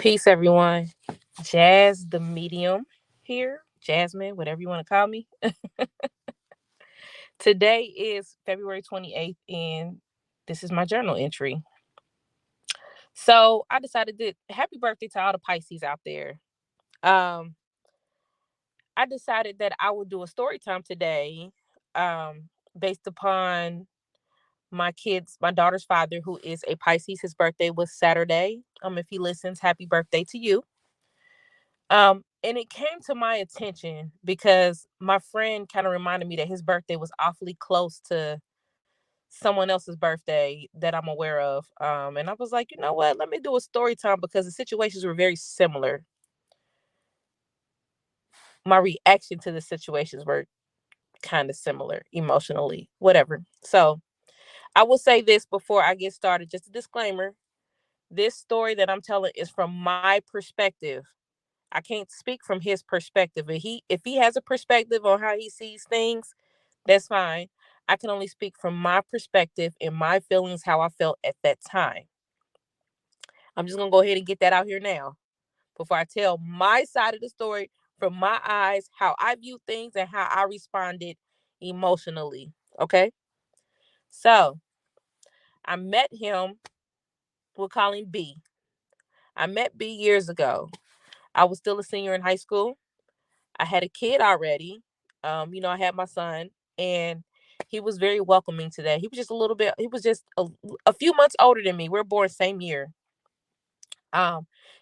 Peace, everyone. Jazz the medium here. Jasmine, whatever you want to call me. Today is February 28th, and this is my journal entry. So I decided that happy birthday to all the Pisces out there. Um, I decided that I would do a story time today, based upon my daughter's father, who is a Pisces. His birthday was Saturday. If he listens, happy birthday to you. And it came to my attention because my friend kind of reminded me that his birthday was awfully close to someone else's birthday that I'm aware of. And I was like, you know what? Let me do a story time because the situations were very similar. My reaction to the situations were kind of similar emotionally, whatever. So I will say this before I get started, just a disclaimer. This story that I'm telling is from my perspective. I can't speak from his perspective. If he has a perspective on how he sees things, that's fine. I can only speak from my perspective and my feelings, how I felt at that time. I'm just gonna go ahead and get that out here now before I tell my side of the story from my eyes, how I view things and how I responded emotionally. Okay. So I met him, we'll call him B. I met B years ago. I was still a senior in high school. I had a kid already. I had my son, and he was very welcoming to that. He was just a little bit, he was just a few months older than me. We are born same year.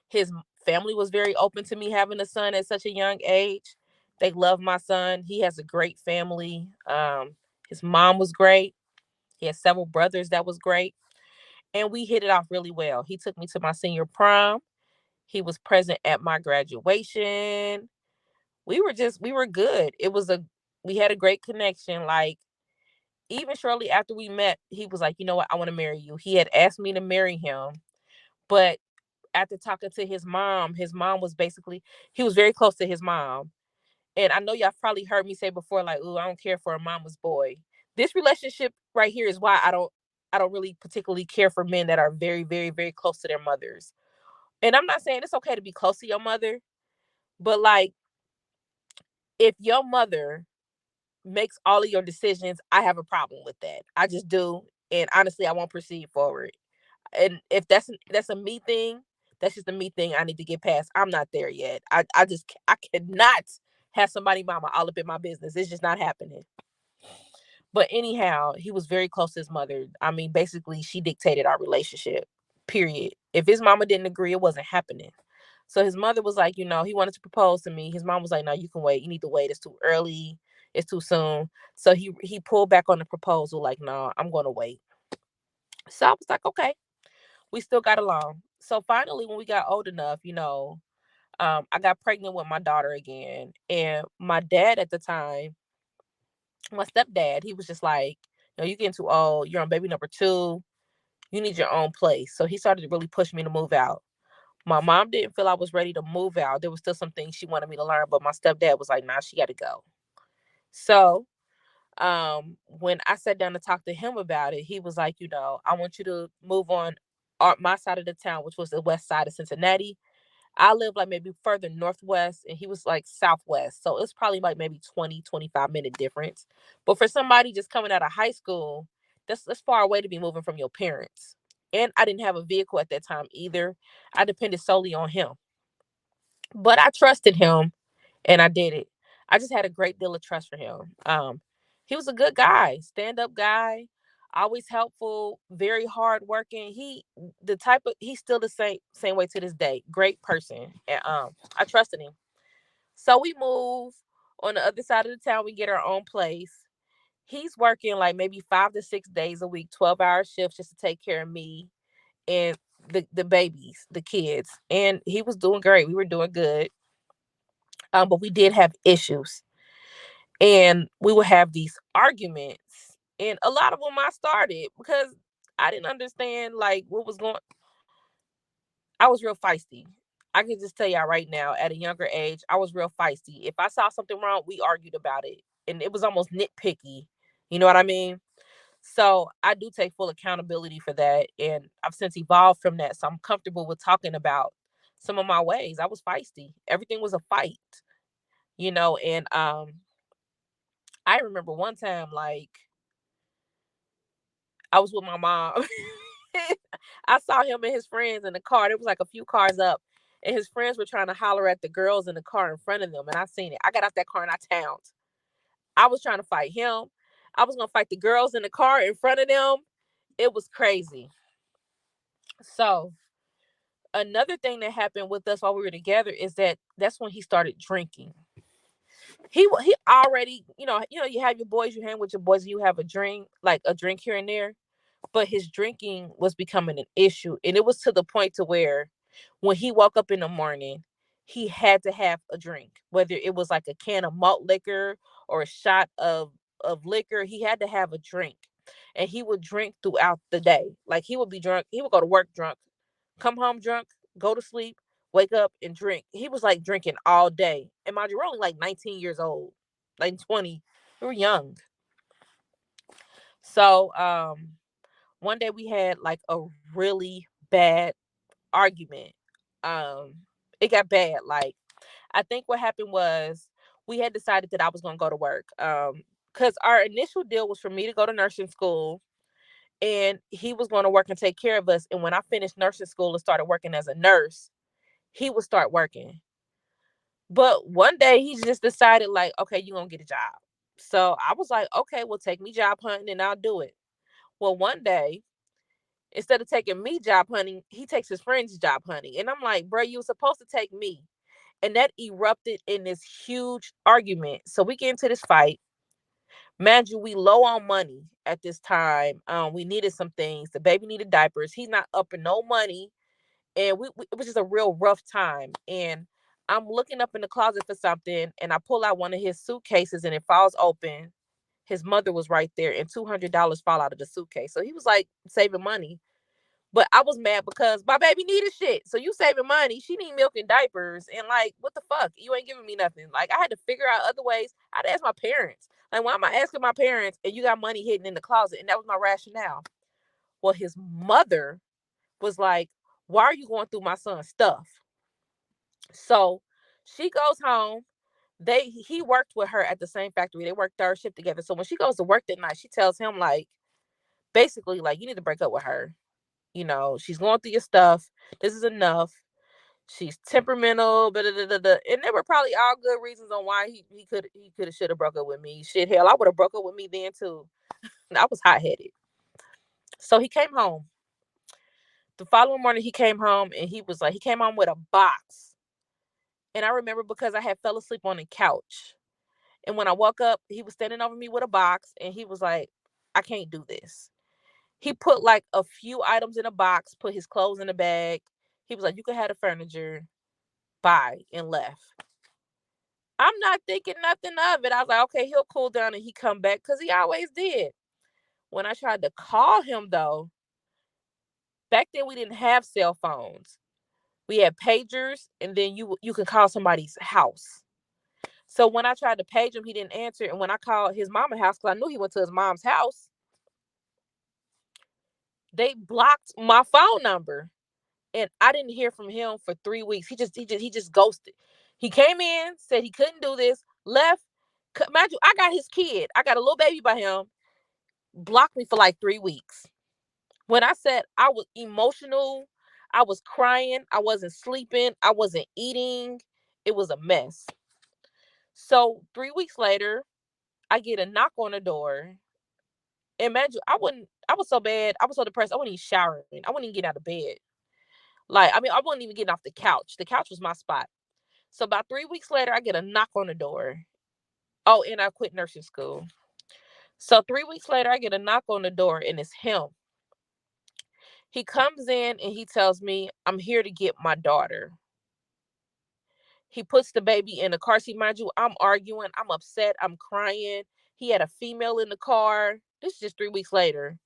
His family was very open to me having a son at such a young age. They love my son. He has a great family. His mom was great. He had several brothers that was great. And we hit it off really well. He took me to my senior prom. He was present at my graduation. We were good. We had a great connection. Like, even shortly after we met, he was like, you know what, I want to marry you. He had asked me to marry him, but after talking to his mom was basically, he was very close to his mom. And I know y'all probably heard me say before, like, "Ooh, I don't care for a mama's boy." This relationship right here is why I don't really particularly care for men that are very, very, very close to their mothers. And I'm not saying it's okay to be close to your mother, but like, if your mother makes all of your decisions, I have a problem with that. I just do. And honestly, I won't proceed forward. And if that's a me thing, that's just a me thing I need to get past. I'm not there yet. I cannot have somebody mama all up in my business. It's just not happening. But anyhow, he was very close to his mother. I mean, basically she dictated our relationship. Period. If his mama didn't agree, it wasn't happening. So his mother was like, he wanted to propose to me. His mom was like, no, you can wait. You need to wait. It's too early. It's too soon. So he pulled back on the proposal, like, no, I'm gonna wait. So I was like, okay, we still got along. So finally, when we got old enough, I got pregnant with my daughter again. And my dad at the time, my stepdad, he was just like, you're getting too old. You're on baby number two. You need your own place. So he started to really push me to move out. My mom didn't feel I was ready to move out. There was still some things she wanted me to learn, but my stepdad was like, nah, she got to go. So when I sat down to talk to him about it, he was like, I want you to move on my side of the town, which was the west side of Cincinnati. I live like maybe further northwest, and he was like southwest. So it's probably like maybe 20-25 minute difference. But for somebody just coming out of high school, that's far away to be moving from your parents. And I didn't have a vehicle at that time either. I depended solely on him. But I trusted him, and I did it. I just had a great deal of trust for him. He was a good guy, stand-up guy, always helpful, very hardworking. He's still the same way to this day. Great person. And I trusted him. So we move on the other side of the town, we get our own place. He's working like maybe 5 to 6 days a week, 12-hour shifts just to take care of me and the babies, the kids. And he was doing great. We were doing good. But we did have issues, and we would have these arguments, and a lot of them I started because I didn't understand like what was going. I was real feisty. I can just tell y'all right now, at a younger age, I was real feisty. If I saw something wrong, we argued about it, and it was almost nitpicky. You know what I mean? So I do take full accountability for that, and I've since evolved from that. So I'm comfortable with talking about some of my ways. I was feisty. Everything was a fight, and I remember one time, like, I was with my mom. I saw him and his friends in the car. There was like a few cars up, and his friends were trying to holler at the girls in the car in front of them. And I seen it. I got out that car and I towned. I was trying to fight him. I was gonna fight the girls in the car in front of them. It was crazy. So another thing that happened with us while we were together is that's when he started drinking. He already, you have your boys, you hang with your boys, and you have a drink here and there. But his drinking was becoming an issue, and it was to the point to where when he woke up in the morning, he had to have a drink, whether it was like a can of malt liquor or a shot of liquor. He had to have a drink, and he would drink throughout the day. Like, he would be drunk, he would go to work drunk, come home drunk, go to sleep, wake up and drink. He was like drinking all day. And mind you, we're only like 19 years old, like 20. We were young. So one day we had like a really bad argument. Um, it got bad. Like, I think what happened was we had decided that I was gonna go to work. Because our initial deal was for me to go to nursing school, and he was going to work and take care of us. And when I finished nursing school and started working as a nurse, he would start working. But one day he just decided, like, okay, you're gonna get a job. So I was like, okay, well, take me job hunting and I'll do it. Well, one day, instead of taking me job hunting, he takes his friends job hunting. And I'm like, bro, you were supposed to take me. And that erupted in this huge argument. So we get into this fight. Mind you, we low on money at this time. We needed some things. The baby needed diapers. He's not up in no money. And it was just a real rough time. And I'm looking up in the closet for something, and I pull out one of his suitcases, and it falls open. His mother was right there, and $200 fall out of the suitcase. So he was like saving money. But I was mad because my baby needed shit. So you saving money. She need milk and diapers. And like, what the fuck? You ain't giving me nothing. Like, I had to figure out other ways. I had to ask my parents. Like, why am I asking my parents and you got money hidden in the closet? And that was my rationale. Well, his mother was like, why are you going through my son's stuff? So she goes home. He worked with her at the same factory. They worked third shift together. So when she goes to work that night, she tells him, like, basically, like, you need to break up with her. She's going through your stuff. This is enough. She's temperamental, and there were probably all good reasons on why he could have should have broke up with me. Shit, hell, I would have broke up with me then too. I was hot headed. So he came home. The following morning, he came home and he came home with a box. And I remember because I had fell asleep on the couch. And when I woke up, he was standing over me with a box, and he was like, I can't do this. He put like a few items in a box, put his clothes in a bag. He was like, you can have the furniture. Bye, and left. I'm not thinking nothing of it. I was like, okay, he'll cool down and he come back, because he always did. When I tried to call him though, back then we didn't have cell phones. We had pagers, and then you could call somebody's house. So when I tried to page him, he didn't answer. And when I called his mama's house, because I knew he went to his mom's house, they blocked my phone number. And I didn't hear from him for 3 weeks. He just ghosted. He came in, said he couldn't do this, left. Mind you, I got his kid. I got a little baby by him. Blocked me for like 3 weeks. When I said I was emotional, I was crying, I wasn't sleeping, I wasn't eating. It was a mess. So 3 weeks later, I get a knock on the door. Imagine, I was so bad. I was so depressed. I wasn't even showering. I wasn't even getting out of bed. Like, I mean, I wasn't even getting off the couch. The couch was my spot. So about 3 weeks later, I get a knock on the door. Oh, and I quit nursing school. So 3 weeks later, I get a knock on the door, and it's him. He comes in and he tells me, I'm here to get my daughter. He puts the baby in the car seat. Mind you, I'm arguing. I'm upset. I'm crying. He had a female in the car. This is just 3 weeks later.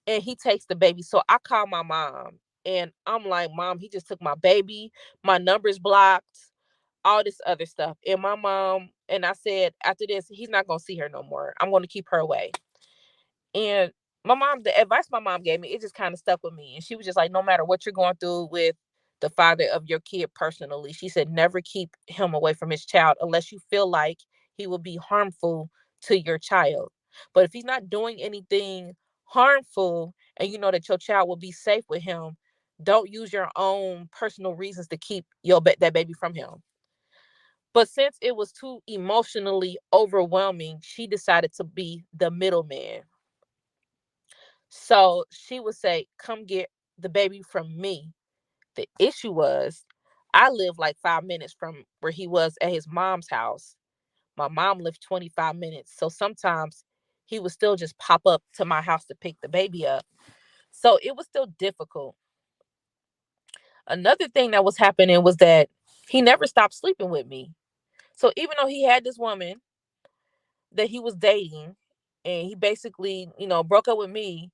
And he takes the baby. So I call my mom. And I'm like, Mom, he just took my baby. My number's blocked. All this other stuff. And my mom, and I said, after this, he's not going to see her no more. I'm going to keep her away. And my mom, the advice my mom gave me, it just kind of stuck with me. And she was just like, no matter what you're going through with the father of your kid personally. She said, never keep him away from his child unless you feel like he will be harmful to your child. But if he's not doing anything harmful and you know that your child will be safe with him, don't use your own personal reasons to keep that baby from him. But since it was too emotionally overwhelming, she decided to be the middleman. So she would say, come get the baby from me. The issue was, I lived like 5 minutes from where he was at his mom's house. My mom lived 25 minutes. So sometimes he would still just pop up to my house to pick the baby up. So it was still difficult. Another thing that was happening was that he never stopped sleeping with me. So even though he had this woman that he was dating and he basically, broke up with me,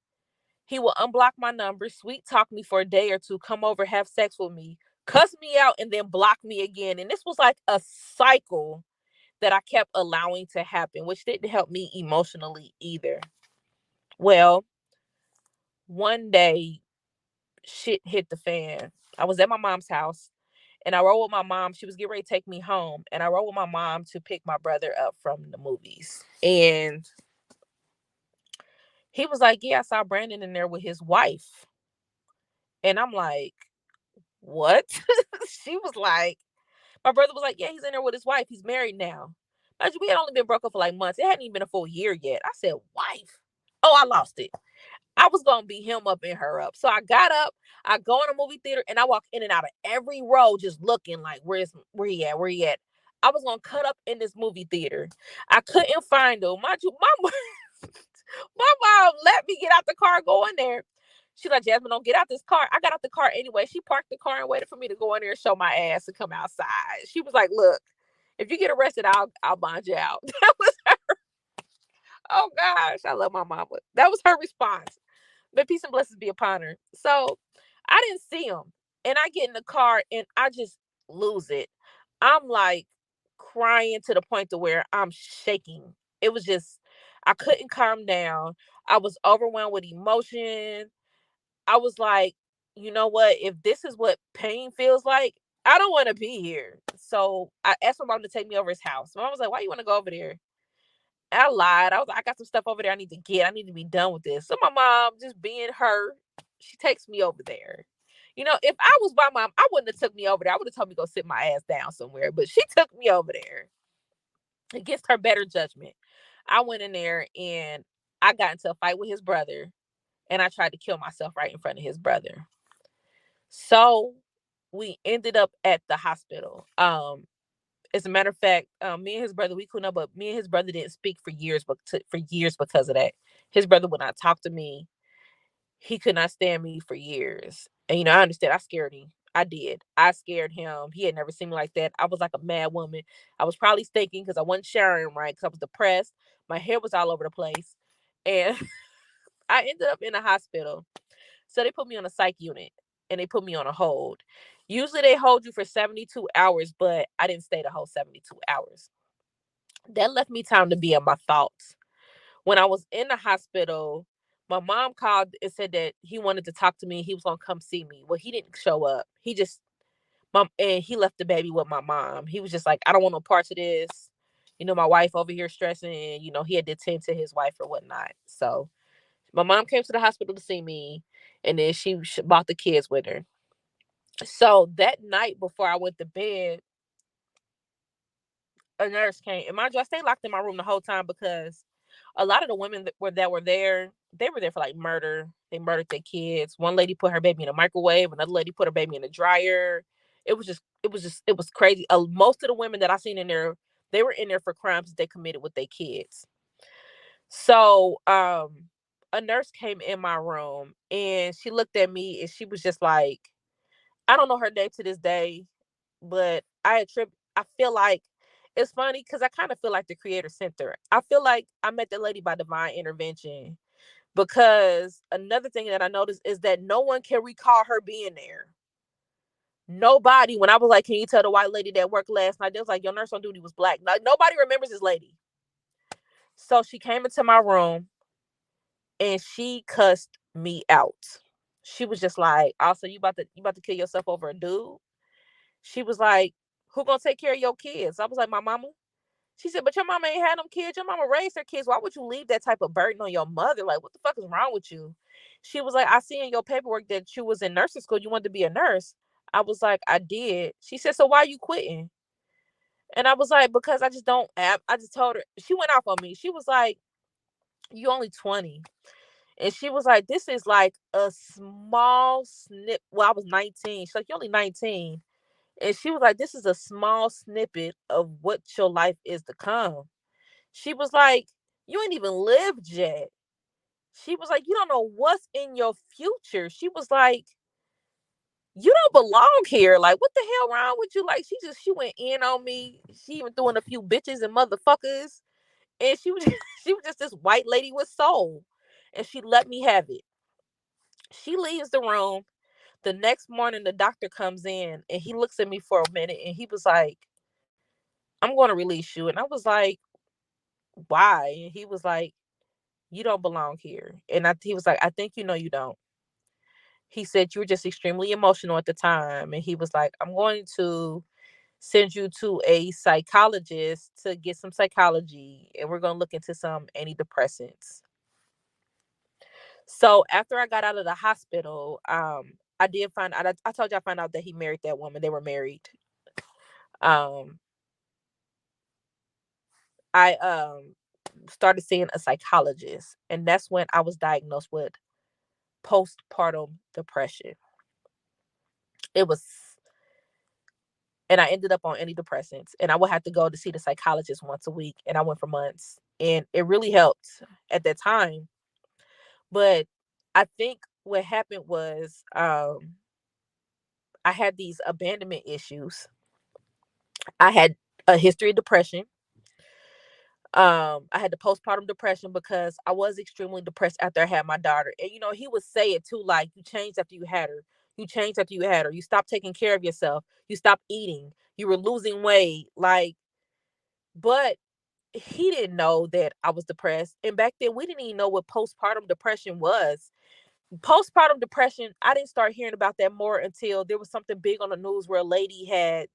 he would unblock my number, sweet talk me for a day or two, come over, have sex with me, cuss me out, and then block me again. And this was like a cycle that I kept allowing to happen, which didn't help me emotionally either. Well, one day, shit hit the fan. I was at my mom's house and I rode with my mom. She was getting ready to take me home. And I rode with my mom to pick my brother up from the movies. And he was like, yeah, I saw Brandon in there with his wife. And I'm like, what? She was like, my brother was like, yeah, he's in there with his wife. He's married now. Mind you, we had only been broke up for like months. It hadn't even been a full year yet. I said, wife? Oh, I lost it. I was going to beat him up and her up. So I got up, I go in a movie theater, and I walk in and out of every row just looking like, where he at? Where he at? I was going to cut up in this movie theater. I couldn't find him. Mind you, my mom let me get out the car, go in there. She's like, Jasmine, don't get out this car. I got out the car anyway. She parked the car and waited for me to go in there and show my ass and come outside. She was like, look, if you get arrested, I'll bond you out. That was her. Oh gosh, I love my mama. That was her response. But peace and blessings be upon her. So I didn't see him. And I get in the car and I just lose it. I'm like crying to the point to where I'm shaking. It was just, I couldn't calm down. I was overwhelmed with emotion. I was like, you know what? If this is what pain feels like, I don't want to be here. So I asked my mom to take me over his house. My mom was like, why you want to go over there? I lied. I was like, I got some stuff over there I need to get. I need to be done with this. So my mom, just being her, she takes me over there. If I was my mom, I wouldn't have took me over there. I would have told me to go sit my ass down somewhere. But she took me over there against her better judgment. I went in there and I got into a fight with his brother. And I tried to kill myself right in front of his brother. So we ended up at the hospital. As a matter of fact, me and his brother, we couldn't, but me and his brother didn't speak for years, for years because of that. His brother would not talk to me. He could not stand me for years. And I understand. I scared him. I did. I scared him. He had never seen me like that. I was like a mad woman. I was probably stinking because I wasn't showering right, because I was depressed. My hair was all over the place. And I ended up in a hospital. So they put me on a psych unit and they put me on a hold. Usually they hold you for 72 hours, but I didn't stay the whole 72 hours. That left me time to be in my thoughts. When I was in the hospital, my mom called and said that he wanted to talk to me. He was going to come see me. Well, he didn't show up. And he left the baby with my mom. He was just like, I don't want no parts of this. My wife over here stressing, he had to tend to his wife or whatnot. So my mom came to the hospital to see me, and then she brought the kids with her. So that night before I went to bed, a nurse came. And mind you, I stayed locked in my room the whole time because a lot of the women that were there, they were there for like murder. They murdered their kids. One lady put her baby in a microwave. Another lady put her baby in a dryer. It was crazy. Most of the women that I seen in there, they were in there for crimes they committed with their kids. So, a nurse came in my room and she looked at me and she was just like, I don't know her name to this day, but I feel like it's funny because I kind of feel like the creator sent her. I feel like I met the lady by divine intervention, because another thing that I noticed is that no one can recall her being there. Nobody. When I was like, can you tell the white lady that worked last night? They was like, your nurse on duty was black. Nobody remembers this lady. So she came into my room and she cussed me out. She was just like, also, you about to kill yourself over a dude? She was like, who gonna take care of your kids? I was like, my mama. She said, but your mama ain't had them kids. Your mama raised her kids. Why would you leave that type of burden on your mother? Like, what the fuck is wrong with you? She was like, I see in your paperwork that you was in nursing school. You wanted to be a nurse. I was like, I did. She said, so why are you quitting? And I was like, because I just don't have, I just told her, she went off on me. She was like, you only 20. And she was like, this is like a small snip. Well, I was 19. She's like, you're only 19. And she was like, this is a small snippet of what your life is to come. She was like, you ain't even lived yet. She was like, you don't know what's in your future. She was like, you don't belong here. Like, what the hell wrong with you? Like, she went in on me. She even threw in a few bitches and motherfuckers. And she was she was just this white lady with soul. And she let me have it. She leaves the room. The next morning the doctor comes in and he looks at me for a minute and he was like, I'm going to release you. And I was like, why? And he was like, you don't belong here. And he was like, I think you know you don't. He said you were just extremely emotional at the time. And he was like, I'm going to send you to a psychologist to get some psychology. And we're going to look into some antidepressants. So after I got out of the hospital, I did find out, I told you I found out that he married that woman. They were married. Um, I started seeing a psychologist. And that's when I was diagnosed with postpartum depression. It was, and I ended up on antidepressants, and I would have to go to see the psychologist once a week, and I went for months, and it really helped at that time. But I think what happened was, I had these abandonment issues. I had a history of depression. I had the postpartum depression because I was extremely depressed after I had my daughter. And he would say it too, like, you changed after you had her. You changed after you had her. You stopped taking care of yourself. You stopped eating. You were losing weight. Like, but he didn't know that I was depressed. And back then we didn't even know what postpartum depression was. Postpartum depression, I didn't start hearing about that more until there was something big on the news where a lady had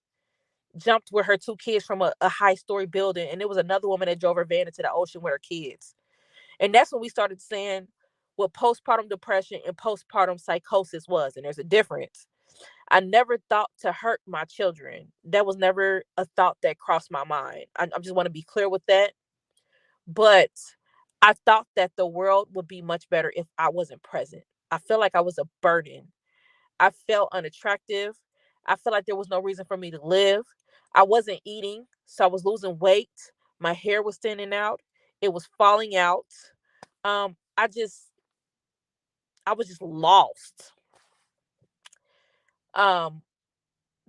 jumped with her two kids from a high story building, and there was another woman that drove her van into the ocean with her kids. And that's when we started saying what postpartum depression and postpartum psychosis was, and there's a difference. I never thought to hurt my children. That was never a thought that crossed my mind. I just want to be clear with that. But I thought that the world would be much better if I wasn't present. I feel like I was a burden. I felt unattractive. I felt like there was no reason for me to live. I wasn't eating, so I was losing weight. My hair was thinning out. It was falling out. I was just lost. Um,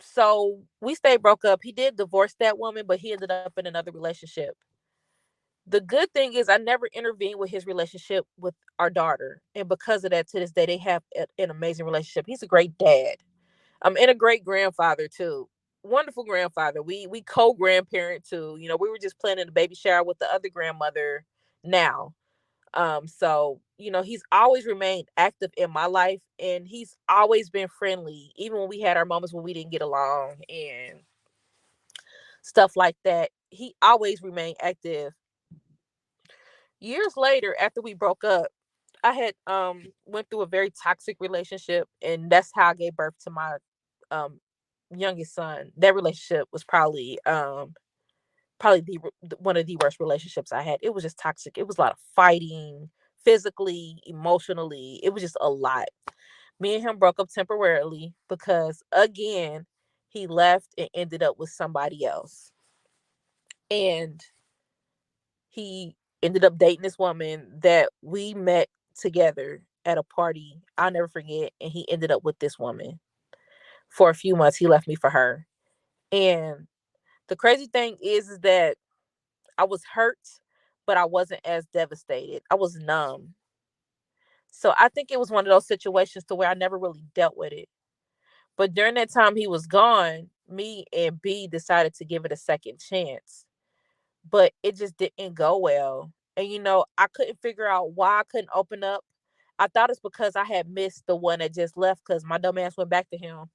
so we stayed broke up. He did divorce that woman, but he ended up in another relationship. The good thing is I never intervened with his relationship with our daughter. And because of that, to this day, they have an amazing relationship. He's a great dad. And a great grandfather too. Wonderful grandfather. We co-grandparent too. We were just planning a baby shower with the other grandmother now. So he's always remained active in my life, and he's always been friendly, even when we had our moments when we didn't get along and stuff like that. He always remained active. Years later, after we broke up, I had went through a very toxic relationship, and that's how I gave birth to my um youngest son. That relationship was probably one of the worst relationships I had. It was just toxic. It was a lot of fighting, physically, emotionally. It was just a lot. Me and him broke up temporarily because, again, he left and ended up with somebody else. And he ended up dating this woman that we met together at a party. I'll never forget. And he ended up with this woman. For a few months, he left me for her. And the crazy thing is that I was hurt, but I wasn't as devastated. I was numb. So I think it was one of those situations to where I never really dealt with it. But during that time he was gone, me and B decided to give it a second chance. But it just didn't go well. And I couldn't figure out why I couldn't open up. I thought it's because I had missed the one that just left because my dumb ass went back to him.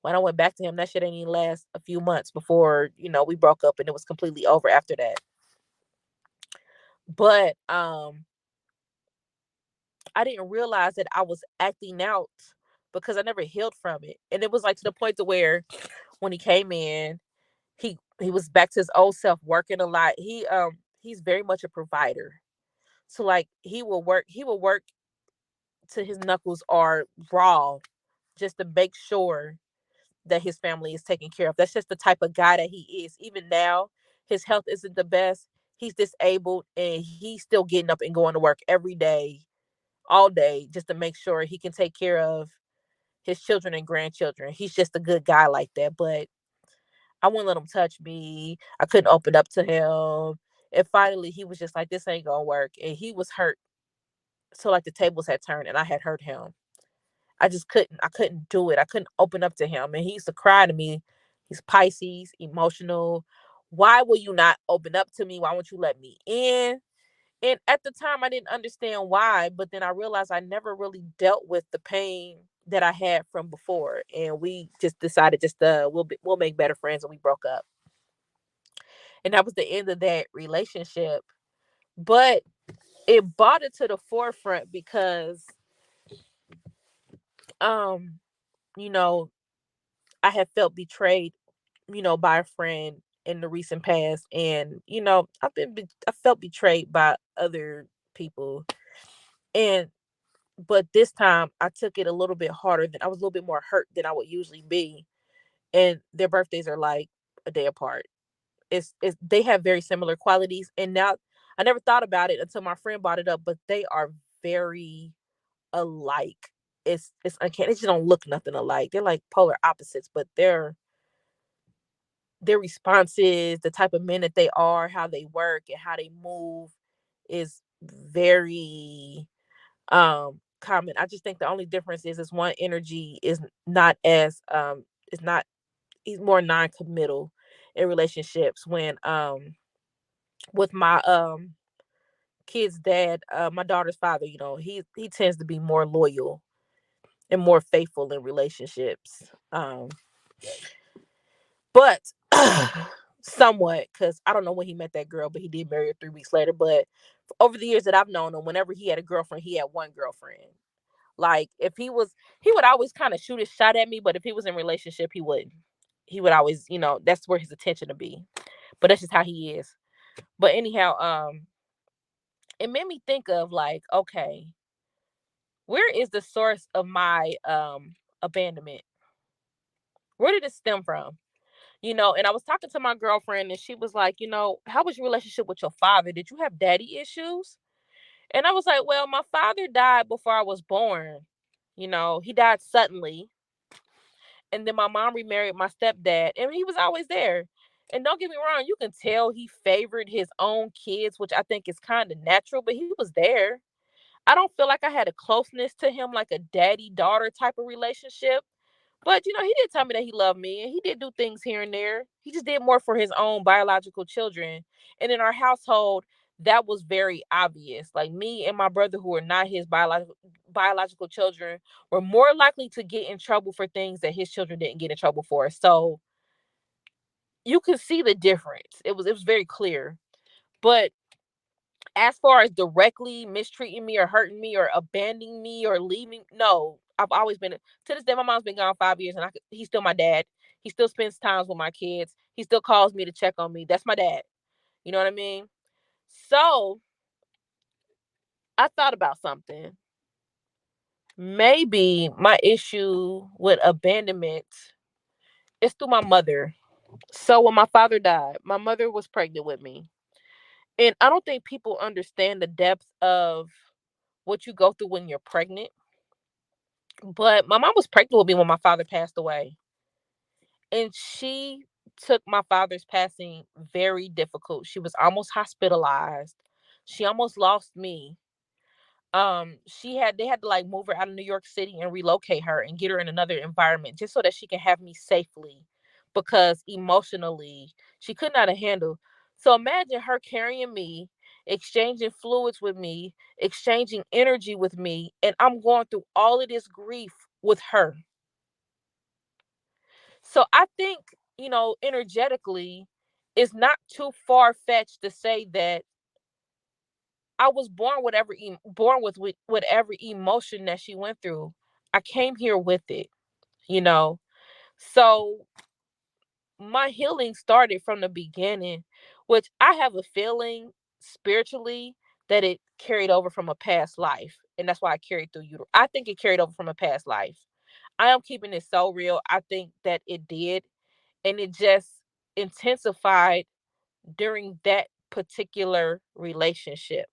When I went back to him, that shit ain't even last a few months before, we broke up and it was completely over after that. But I didn't realize that I was acting out because I never healed from it. And it was like to the point to where when he came in, he was back to his old self, working a lot. He's very much a provider. So like he will work till his knuckles are raw just to make sure that his family is taken care of. That's just the type of guy that he is. Even now, his health isn't the best. He's disabled and he's still getting up and going to work every day, all day, just to make sure he can take care of his children and grandchildren. He's just a good guy like that. But I wouldn't let him touch me. I couldn't open up to him. And finally, he was just like, this ain't gonna work. And he was hurt. So like the tables had turned and I had hurt him. I couldn't do it. I couldn't open up to him. And he used to cry to me. He's Pisces, emotional. Why will you not open up to me? Why won't you let me in? And at the time I didn't understand why, but then I realized I never really dealt with the pain that I had from before. And we just decided we'll make better friends, and we broke up. And that was the end of that relationship. But it brought it to the forefront because um, you know, I had felt betrayed, by a friend in the recent past. And, I felt betrayed by other people. And, but this time I took it a little bit harder than I was a little bit more hurt than I would usually be. And their birthdays are like a day apart. They have very similar qualities. And now I never thought about it until my friend brought it up, but they are very alike. It's uncanny. They just don't look nothing alike. They're like polar opposites, but their responses, the type of men that they are, how they work and how they move is very common. I just think the only difference is one energy is not he's more non-committal in relationships. When with my kid's dad, my daughter's father, he tends to be more loyal and more faithful in relationships. But somewhat, because I don't know when he met that girl, but he did marry her 3 weeks later. But over the years that I've known him, whenever he had a girlfriend, he had one girlfriend. Like if he would always kind of shoot his shot at me, but if he was in a relationship, he wouldn't. He would always, that's where his attention would be. But that's just how he is. But anyhow, it made me think of like, okay, where is the source of my abandonment? Where did it stem from? And I was talking to my girlfriend and she was like, how was your relationship with your father? Did you have daddy issues? And I was like, well, my father died before I was born. He died suddenly. And then my mom remarried my stepdad and he was always there. And don't get me wrong, you can tell he favored his own kids, which I think is kind of natural, but he was there. I don't feel like I had a closeness to him, like a daddy daughter type of relationship. But he did tell me that he loved me and he did do things here and there. He just did more for his own biological children. And in our household, that was very obvious. Like me and my brother, who are not his biological children, were more likely to get in trouble for things that his children didn't get in trouble for. So you could see the difference. It was very clear. But as far as directly mistreating me or hurting me or abandoning me or leaving, no. I've always been, to this day, my mom's been gone 5 years and he's still my dad. He still spends times with my kids. He still calls me to check on me. That's my dad. You know what I mean? So I thought about something. Maybe my issue with abandonment is through my mother. So when my father died, my mother was pregnant with me. And I don't think people understand the depth of what you go through when you're pregnant. But my mom was pregnant with me when my father passed away. And she took my father's passing very difficult. She was almost hospitalized. She almost lost me. They had to like move her out of New York City and relocate her and get her in another environment just so that she can have me safely, because emotionally she could not handle. So imagine her carrying me exchanging fluids with me, exchanging energy with me, and I'm going through all of this grief with her. So I think, energetically, it's not too far fetched to say that I was born with whatever emotion that she went through. I came here with it, you know. So my healing started from the beginning, which I have a feeling spiritually that it carried over from a past life, and that's why I carried through you. I think it carried over from a past life. I am keeping it so real. I think that it did, and it just intensified during that particular relationship,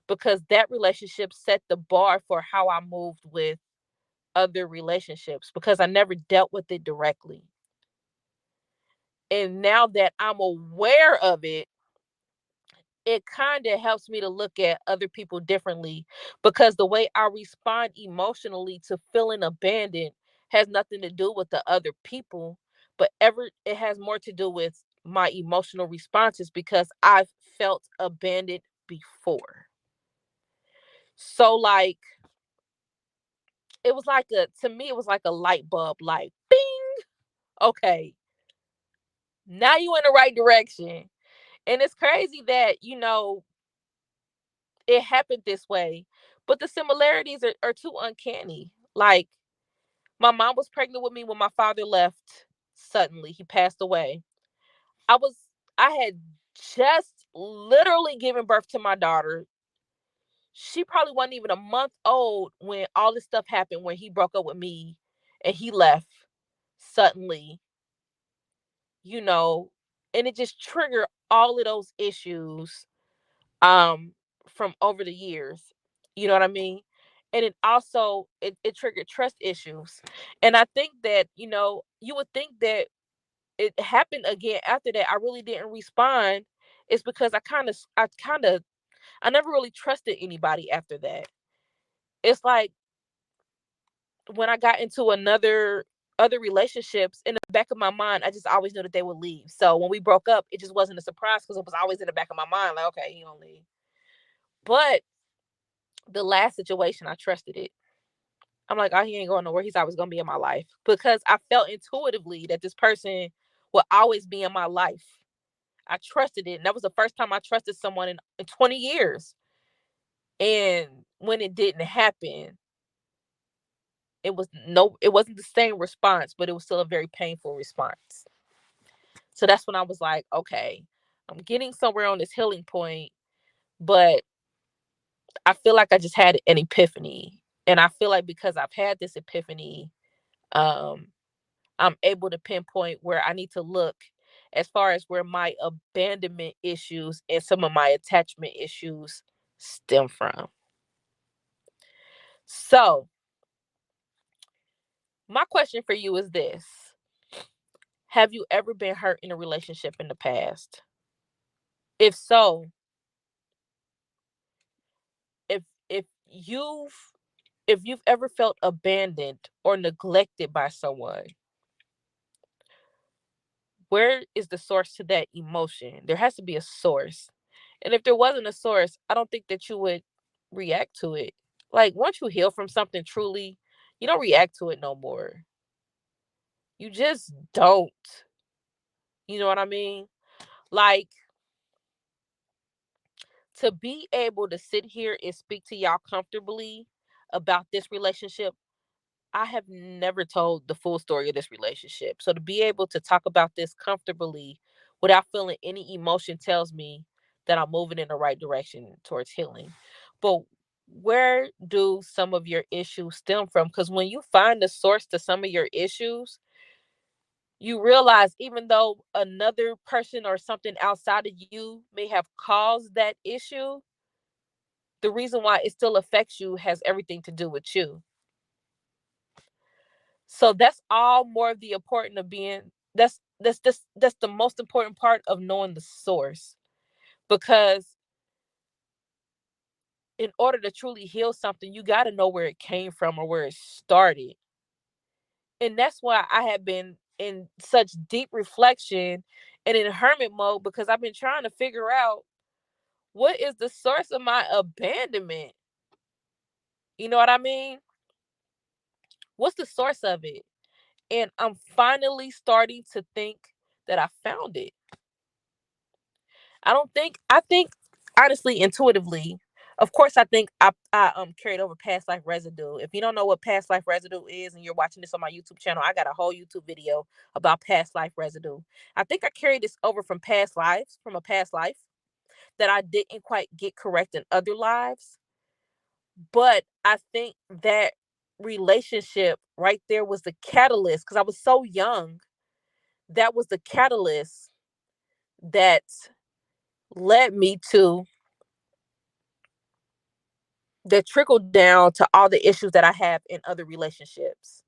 because that relationship set the bar for how I moved with other relationships, because I never dealt with it directly. And now that I'm aware of it, it kind of helps me to look at other people differently, because the way I respond emotionally to feeling abandoned has nothing to do with the other people, but it has more to do with my emotional responses, because I've felt abandoned before. So like it was like a to me it was like a light bulb, like bing. Okay, now you in the right direction. And it's crazy that it happened this way, but the similarities are too uncanny. Like, my mom was pregnant with me when my father left suddenly. He passed away. I was I had just literally given birth to my daughter. She probably wasn't even a month old when all this stuff happened, when he broke up with me and he left suddenly, you know, and it just triggered all of those issues um from over the years. You know what I mean? And it also it triggered trust issues. And I think that, you would think that it happened again after that. I really didn't respond. It's because I never really trusted anybody after that. It's like when I got into other relationships, in the back of my mind, I just always knew that they would leave. So when we broke up, it just wasn't a surprise, because it was always in the back of my mind, like, okay, he gonna leave. But the last situation, I trusted it. I'm like, oh, he ain't going nowhere. He's always gonna be in my life, because I felt intuitively that this person will always be in my life. I trusted it, and that was the first time I trusted someone in 20 years. And when it didn't happen, it wasn't the same response, but it was still a very painful response. So that's when I was like, okay, I'm getting somewhere on this healing point, but I feel like I just had an epiphany. And I feel like because I've had this epiphany, um, I'm able to pinpoint where I need to look as far as where my abandonment issues and some of my attachment issues stem from. So, my question for you is this: have you ever been hurt in a relationship in the past? If so, if if you've ever felt abandoned or neglected by someone, where is the source to that emotion? There has to be a source. And if there wasn't a source, I don't think that you would react to it. Like, once you heal from something truly, you don't react to it no more. You just don't. You know what I mean? Like, to be able to sit here and speak to y'all comfortably about this relationship, I have never told the full story of this relationship. So to be able to talk about this comfortably without feeling any emotion tells me that I'm moving in the right direction towards healing. But where do some of your issues stem from? Because when you find the source to some of your issues, you realize even though another person or something outside of you may have caused that issue, the reason why it still affects you has everything to do with you. So that's all more of the important of being that's the most important part of knowing the source, because in order to truly heal something, you got to know where it came from or where it started. And that's why I have been in such deep reflection and in hermit mode, because I've been trying to figure out What is the source of my abandonment? You know what I mean? What's the source of it? And I'm finally starting to think that I found it. I think honestly, intuitively, of course, I think I carried over past life residue. If you don't know what past life residue is and you're watching this on my YouTube channel, I got a whole YouTube video about past life residue. I think I carried this over from past lives, from a past life that I didn't quite get correct in other lives. But I think that relationship right there was the catalyst because I was so young. That was the catalyst that led me to that trickled down to all the issues that I have in other relationships.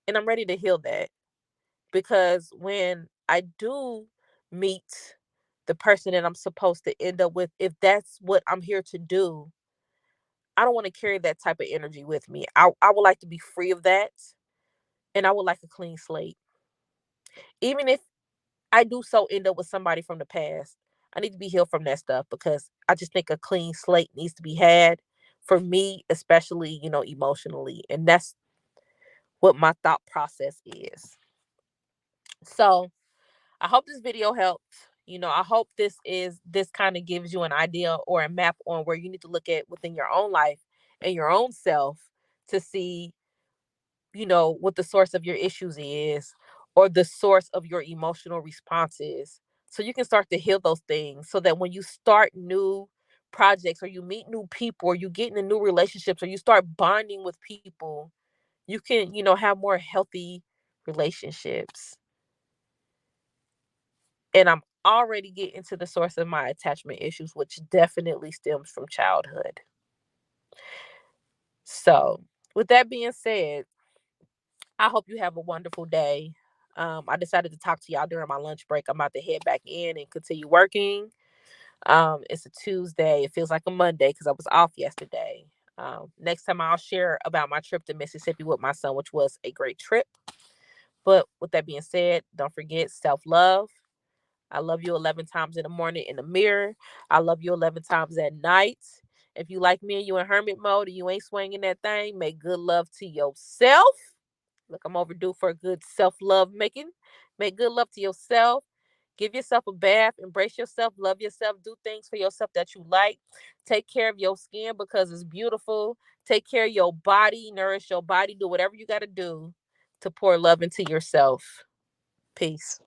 And I'm ready to heal that because when I do meet the person that I'm supposed to end up with, if that's what I'm here to do, I don't want to carry that type of energy with me. I would like to be free of that and I would like a clean slate. Even if I do so end up with somebody from the past, I need to be healed from that stuff because I just think a clean slate needs to be had for me, especially, emotionally. And that's what my thought process is. So I hope this video helped. I hope this kind of gives you an idea or a map on where you need to look at within your own life and your own self to see, what the source of your issues is or the source of your emotional responses. So you can start to heal those things so that when you start new projects or you meet new people or you get into new relationships or you start bonding with people, you can, have more healthy relationships. And I'm already getting to the source of my attachment issues, which definitely stems from childhood. So, with that being said, I hope you have a wonderful day. I decided to talk to y'all during my lunch break. I'm about to head back in and continue working. It's a Tuesday. It feels like a Monday because I was off yesterday. Next time I'll share about my trip to Mississippi with my son, which was a great trip. But with that being said, don't forget self-love. I love you 11 times in the morning in the mirror. I love you 11 times at night. If you like me and you in hermit mode and you ain't swinging that thing, make good love to yourself. Look, I'm overdue for a good self-love making. Make good love to yourself. Give yourself a bath. Embrace yourself. Love yourself. Do things for yourself that you like. Take care of your skin because it's beautiful. Take care of your body. Nourish your body. Do whatever you got to do to pour love into yourself. Peace.